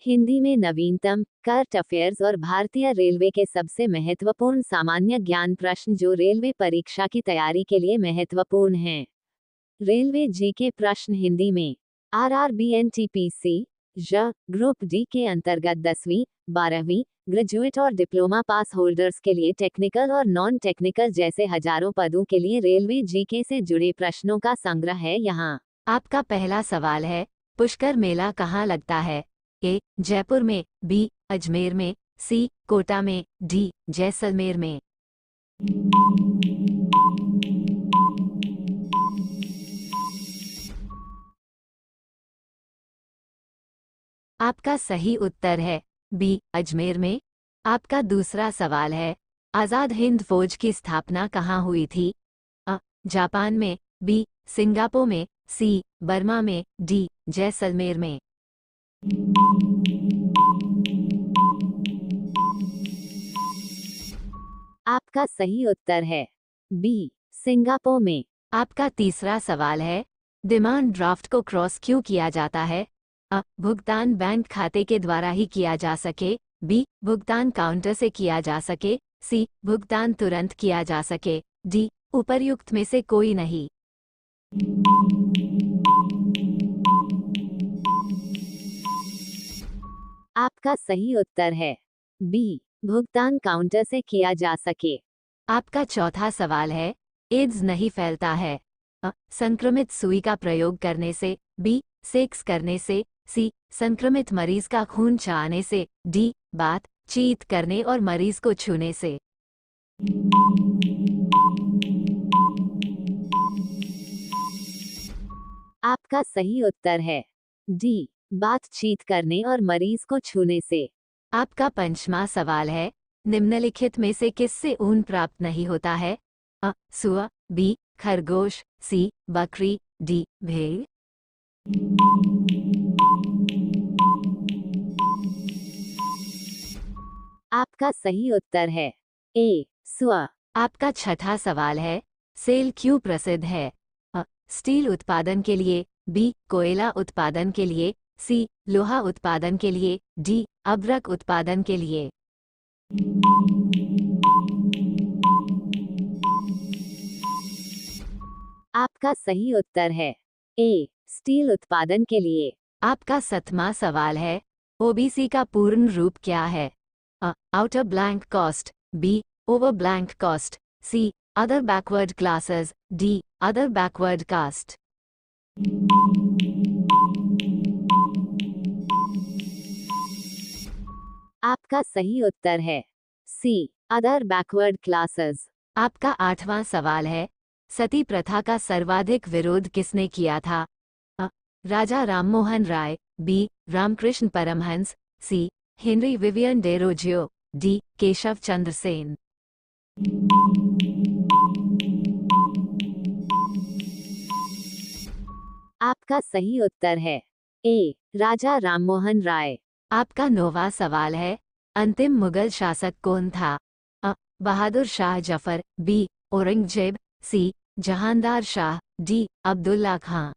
हिंदी में नवीनतम current affairs और भारतीय रेलवे के सबसे महत्वपूर्ण सामान्य ज्ञान प्रश्न जो रेलवे परीक्षा की तैयारी के लिए महत्वपूर्ण हैं। रेलवे जीके प्रश्न हिंदी में RRBNTPC ग्रुप डी के अंतर्गत 10वीं, 12वीं, ग्रेजुएट और डिप्लोमा पास होल्डर्स के लिए टेक्निकल और नॉन टेक्निकल जैसे हजारों पदों के लिए रेलवे जीके से जुड़े प्रश्नों का संग्रह है यहाँ। आपका पहला सवाल है, पुष्कर मेला कहाँ लगता है? ए. जयपुर में, बी. अजमेर में, सी. कोटा में, डी. जैसलमेर में। आपका सही उत्तर है बी. अजमेर में। आपका दूसरा सवाल है, आज़ाद हिंद फौज की स्थापना कहाँ हुई थी? अ. जापान में, बी. सिंगापुर में, सी. बर्मा में, डी. जैसलमेर में। आपका सही उत्तर है बी. सिंगापुर में। आपका तीसरा सवाल है, डिमांड ड्राफ्ट को क्रॉस क्यों किया जाता है? अ. भुगतान बैंक खाते के द्वारा ही किया जा सके, बी. भुगतान काउंटर से किया जा सके, सी. भुगतान तुरंत किया जा सके, डी. उपर्युक्त में से कोई नहीं। आपका सही उत्तर है बी. भुगतान काउंटर से किया जा सके। आपका चौथा सवाल है, एड्स नहीं फैलता है? अ. संक्रमित सुई का प्रयोग करने से, बी. सेक्स करने से, सी. संक्रमित मरीज का खून चाहने से, डी. बात चीत करने और मरीज को छूने से। आपका सही उत्तर है डी. बातचीत करने और मरीज को छूने से। आपका पंचमा सवाल है, निम्नलिखित में से किससे ऊन प्राप्त नहीं होता है? अ. सुअर, बी. खरगोश, सी. बकरी, डी. भेड़। आपका सही उत्तर है ए. सुअर। आपका छठा सवाल है, सेल क्यों प्रसिद्ध है? अ. स्टील उत्पादन के लिए, बी. कोयला उत्पादन के लिए, सी. लोहा उत्पादन के लिए, डी. अभ्रक उत्पादन के लिए। आपका सही उत्तर है ए. स्टील उत्पादन के लिए। आपका सातवां सवाल है, ओबीसी का पूर्ण रूप क्या है? अ. Outer blank caste, B. Over blank caste, C. Other backward classes, D. Other backward caste. आपका सही उत्तर है सी. Other backward classes. आपका आठवां सवाल है, सती प्रथा का सर्वाधिक विरोध किसने किया था? अ. Raja Rammohan Roy, B. Ramakrishna Paramhansa, C. Henry Vivian Derozio, D. Keshab Chandra Sen. आपका सही उत्तर है ए. राजा राममोहन राय। आपका नौवां सवाल है, अंतिम मुगल शासक कौन था? अ. बहादुर शाह जफर, बी. औरंगजेब, सी. जहांदार शाह, डी. अब्दुल्ला खां।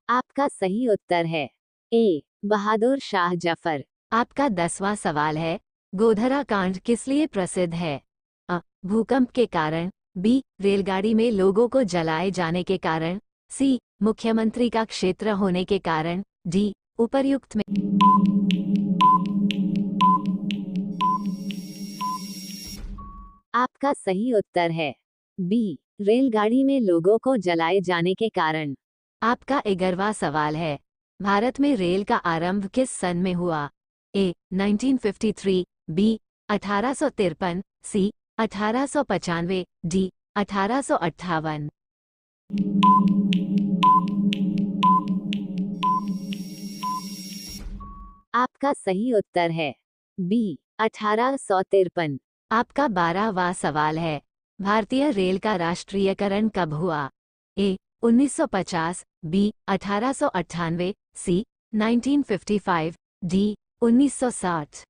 आपका सही उत्तर है ए. बहादुर शाह जफर। आपका 10वां सवाल है, गोधरा कांड किस लिए प्रसिद्ध है? अ. भूकंप के कारण, बी. रेलगाड़ी में लोगों को जलाए जाने के कारण, सी. मुख्यमंत्री का क्षेत्र होने के कारण, डी. उपर्युक्त में। आपका सही उत्तर है बी. रेलगाड़ी में लोगों को जलाए जाने के कारण। आपका 11वां सवाल है, भारत में रेल का आरंभ किस सन में हुआ? ए. 1953, बी. 1853, सी. 1895, डी. 1858। आपका सही उत्तर है बी. 1853। आपका 12वां सवाल है, भारतीय रेल का राष्ट्रीयकरण कब हुआ? ए. 1950, बी. 1898, सी. 1955, डी. 1960।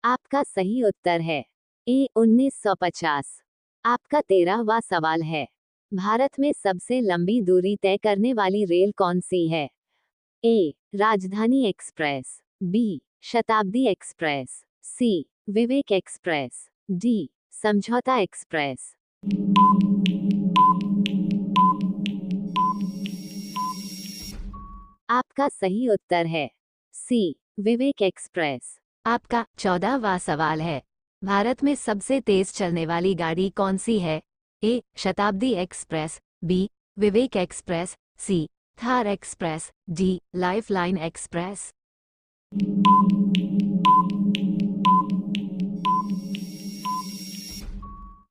आपका सही उत्तर है ए 1950। आपका 13वां सवाल है, भारत में सबसे लंबी दूरी तय करने वाली रेल कौन सी है? ए राजधानी एक्सप्रेस, बी शताब्दी एक्सप्रेस, सी विवेक एक्सप्रेस, डी समझौता एक्सप्रेस। आपका सही उत्तर है सी विवेक एक्सप्रेस। आपका 14वां सवाल है, भारत में सबसे तेज चलने वाली गाड़ी कौन सी है? A Shatabdi express, B Vivek express, C Thar express, D lifeline express.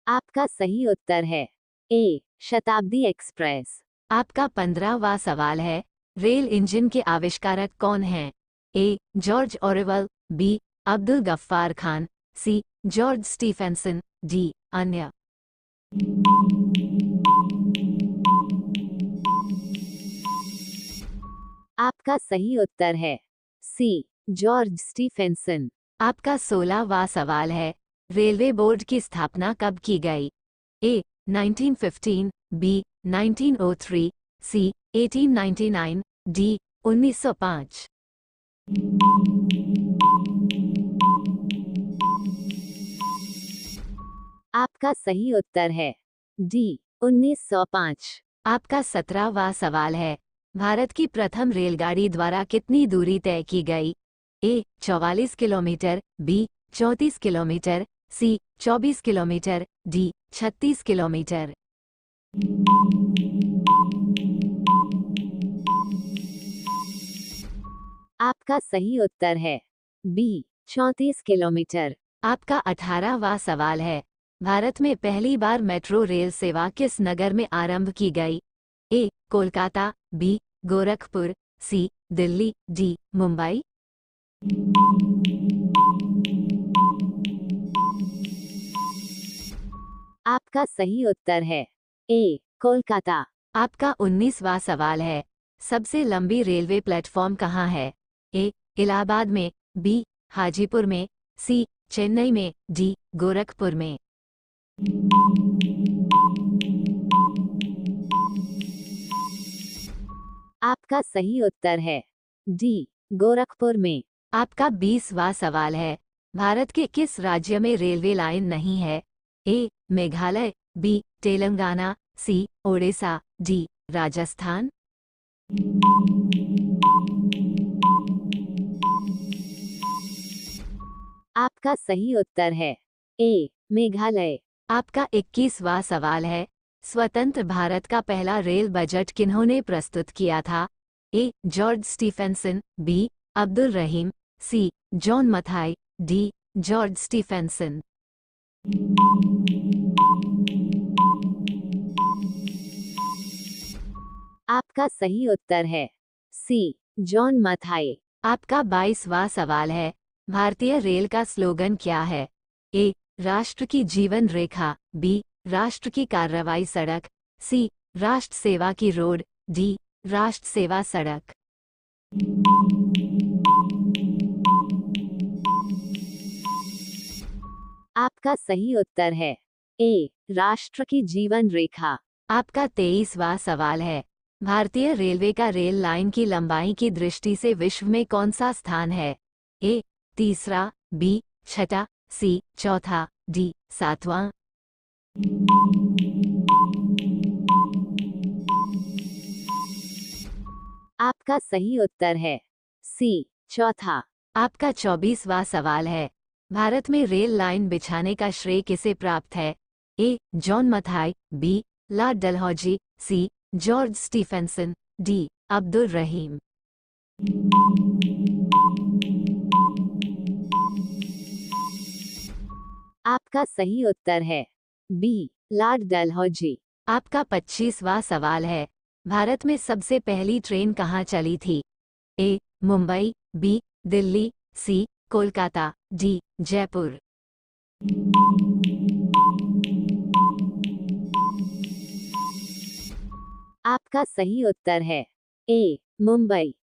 आपका सही उत्तर है ए शताब्दी एक्सप्रेस। आपका 15वां सवाल है, रेल इंजन के आविष्कारक कौन हैं? A George Orwell, B Abdul Ghaffar Khan, C George Stephenson, D अन्य। आपका सही उत्तर है सी जॉर्ज स्टीफेंसन। आपका 16वां सवाल है, रेलवे बोर्ड की स्थापना कब की गई? ए 1915, बी 1903, सी 1899, डी 1905। आपका सही उत्तर है डी 1905। आपका 17वां सवाल है, भारत की प्रथम रेलगाड़ी द्वारा कितनी दूरी तय की गई? ए 44 किलोमीटर, बी 34 किलोमीटर, सी 24 किलोमीटर, डी 36 किलोमीटर। आपका सही उत्तर है बी 34 किलोमीटर। आपका 18वां सवाल है, भारत में पहली बार मेट्रो रेल सेवा किस नगर में आरंभ की गई? ए कोलकाता, बी गोरखपुर, सी दिल्ली, डी मुंबई। आपका सही उत्तर है ए कोलकाता। आपका 19वां सवाल है, सबसे लंबी रेलवे प्लेटफॉर्म कहाँ है? ए इलाहाबाद में, बी हाजीपुर में, सी चेन्नई में, डी गोरखपुर में। आपका सही उत्तर है डी गोरखपुर में। आपका 20वां सवाल है, भारत के किस राज्य में रेलवे लाइन नहीं है? ए मेघालय, बी तेलंगाना, सी ओडिशा, डी राजस्थान। आपका सही उत्तर है ए मेघालय। आपका 21वां सवाल है, स्वतंत्र भारत का पहला रेल बजट किन्होंने प्रस्तुत किया था? A George Stephenson, B Abdul Rahim, C John Mathai, D George Stephenson. आपका सही उत्तर है सी जॉन मथाई। आपका 22वां सवाल है, भारतीय रेल का स्लोगन क्या है? ए राष्ट्र की जीवन रेखा, बी राष्ट्र की कार्रवाई सड़क, सी राष्ट्र सेवा की रोड, डी राष्ट्र सेवा सड़क। आपका सही उत्तर है ए राष्ट्र की जीवन रेखा। आपका 23वां सवाल है, भारतीय रेलवे का रेल लाइन की लंबाई की दृष्टि से विश्व में कौन सा स्थान है? ए तीसरा, बी छठा, सी चौथा, डी सातवां। आपका सही उत्तर है सी चौथा। आपका 24वां सवाल है, भारत में रेल लाइन बिछाने का श्रेय किसे प्राप्त है? A John Mathai, B lord Dalhousie, C George Stephenson, D Abdul Rahim. आपका सही उत्तर है बी लॉर्ड डलहौजी। आपका 25वां सवाल है, भारत में सबसे पहली ट्रेन कहाँ चली थी? ए मुंबई, बी दिल्ली, सी कोलकाता, डी जयपुर। आपका सही उत्तर है ए मुंबई।